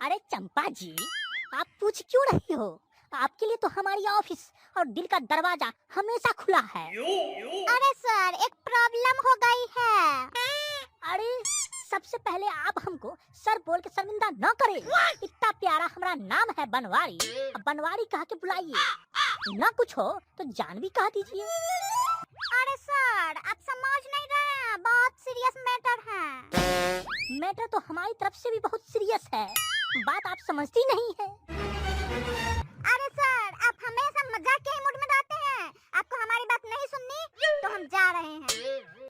अरे चंपा जी, आप पूछ क्यों रही हो? आपके लिए तो हमारी ऑफिस और दिल का दरवाजा हमेशा खुला है। अरे सर, एक प्रॉब्लम हो गई है। अरे सबसे पहले आप हमको सर बोल के शर्मिंदा न करें। इतना प्यारा हमारा नाम है बनवारी, अब बनवारी कह के बुलाइए। ना कुछ हो तो जानवी कह दीजिए। अरे सर, आप समझ नहीं रहे हैं, बहुत सीरियस मैटर है। मैटर तो हमारी तरफ से भी बहुत सीरियस है, बात आप समझती नहीं है। अरे सर, आप हमेशा मजाक के ही मूड में रहते हैं। आपको हमारी बात नहीं सुननी तो हम जा रहे हैं।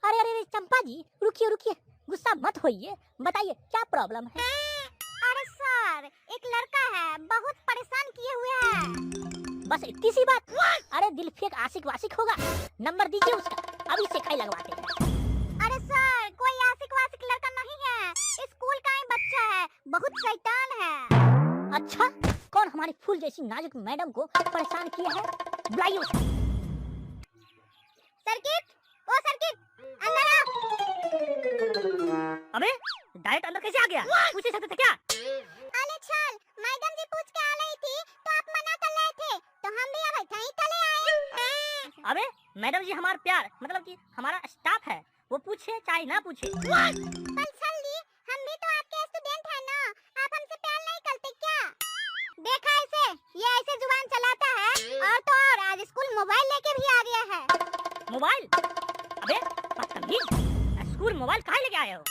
अरे अरे चंपा जी, रुकिए रुकिए, गुस्सा मत होइए, बताइए क्या प्रॉब्लम है। अरे सर, एक लड़का है, बहुत परेशान किए हुए है। बस इतनी सी बात? अरे दिल फेंक आशिक वाशिक होगा, नंबर दीजिए उसका, अभी सिखाई लगवाते हैं। अरे सर, कोई आशिक वाशिक लड़का नहीं है, स्कूल का ही बच्चा है, बहुत शैतान है। अच्छा, कौन हमारी फूल जैसी नाजुक मैडम को परेशान किया है? बुलाइए उसको। सर्किट, ओ सर्किट, अंदर आ। अबे डायरेक्ट अंदर कैसे आ गया? पूछ नहीं सकते थे क्या? अरे छल, मैडम जी पूछ के आ रही थी तो आप मना कर रहे थे, तो हम भी अब यहीं चले आए। अबे मैडम जी हमारा प्यार मतलब कि हमारा स्टाफ है, वो पूछे चाहे ना पूछे। पर छल जी, हम भी तो आपके स्टूडेंट हैं ना, आप हमसे प्यार नहीं करते क्या? देखा इसे, ये ऐसे जुबान चलाता है, और तो और आज स्कूल मोबाइल लेके भी आ गया है। मोबाइल? अबे बदतमीज, स्कूल मोबाइल काहे लेके आए हो?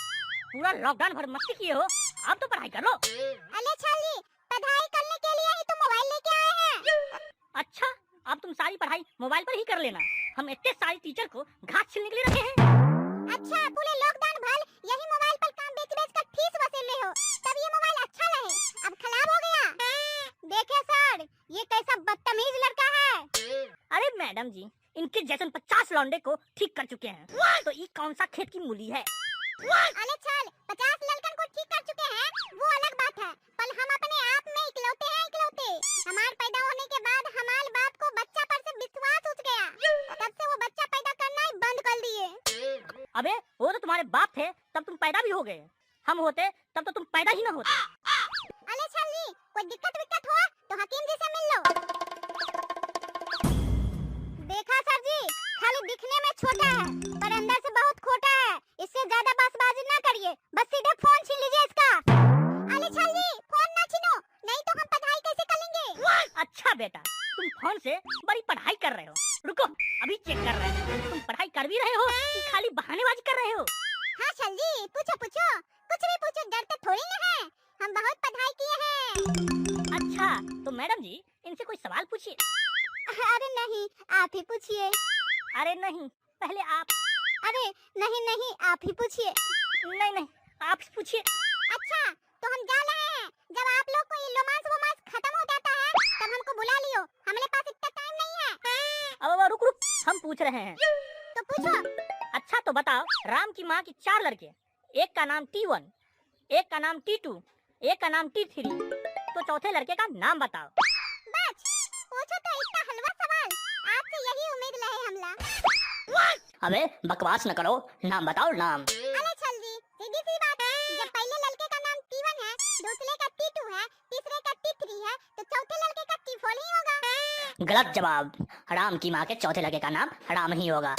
पूरा लॉकडाउन भर मस्ती किए हो, अब तो पढ़ाई कर लो। अरे छल जी, पढ़ाई करने के लिए ही तो मोबाइल लेके आए हैं। अच्छा, अब तुम सारी पढ़ाई मोबाइल पर ही कर लेना, हम इतने सारे टीचर को घास छीलने के लिए रखे हैं। अच्छा, पूरे लॉकडाउन भर यही मोबाइल पर काम बेच कर फीस वसूले हो, तब ये मोबाइल अच्छा रहे, अब खराब हो गया। देखे सर, ये कैसा बदतमीज लड़का है। अरे मैडम जी, इनके जैसे 50 लौंडे को ठीक कर चुके हैं, तो ये कौन सा खेत की मूली है? अरे चल, 50 लड़कन को ठीक कर चुके हैं, वो अलग बात है, पर हम अपने आप में इकलौते हैं, इकलौते। हमारे पैदा होने के बाद हमारे बाप को बच्चा पर से विश्वास उठ गया, तब से वो बच्चा पैदा करना ही बंद कर दिए। अबे वो तो तुम्हारे बाप थे तब तुम पैदा भी हो गए, हम होते तब तो तुम पैदा ही ना होते। अरे चल जी, कोई दिक्कत विक्कत हुआ तो हकीम जी से मिल लो। देखा सर जी, खाली दिखने में छोटा है पर अंदर से बहुत खोटा है, इससे ज्यादा बसबाजी ना करिए, बस सीधे फोन छीन लीजिए इसका। अरे चल जी, फोन ना छीनो, नहीं तो हम पढ़ाई कैसे करेंगे। अच्छा बेटा, तुम फोन से बड़ी पढ़ाई कर रहे हो, रुको अभी चेक कर रहे हैं, तुम पढ़ाई कर भी रहे हो कि खाली बहानेबाजी कर रहे हो? हाँ चल जी, पूछो पूछो, कुछ भी पूछो, डरते थोड़ी ना है, हम बहुत पढ़ाई किए हैं। अच्छा तो मैडम जी इनसे कोई सवाल पूछिए। अरे नहीं, आप ही पूछिए। अरे नहीं, पहले आप। अरे नहीं नहीं, आप ही पूछिए। नहीं नहीं, आप पूछिए। अच्छा तो हम जा रहे हैं, जब आप लोग को ये रोमांस वोमांस खत्म हो जाता है तब हमको बुला लियो, हमारे पास इतना टाइम नहीं है। अब रुक रुक, हम पूछ रहे हैं। तो पूछो। अच्छा तो बताओ, राम की माँ की 4 लड़के, एक का नाम T1, एक का नाम T2, एक का नाम T3, तो चौथे लड़के का नाम बताओ। बस पूछो तो, इतना हलवा सवाल, आपसे यही उम्मीद रहे हमला। अबे बकवास न करो, नाम बताओ नाम। अरे चल जी, सीधी सी बात है, जब पहले लड़के का नाम T1 है, दूसरे का T2 है, तीसरे का T3 है, तो चौथे लड़के का T4 ही होगा। गलत जवाब, राम की माँ के चौथे लड़के का नाम राम ही होगा।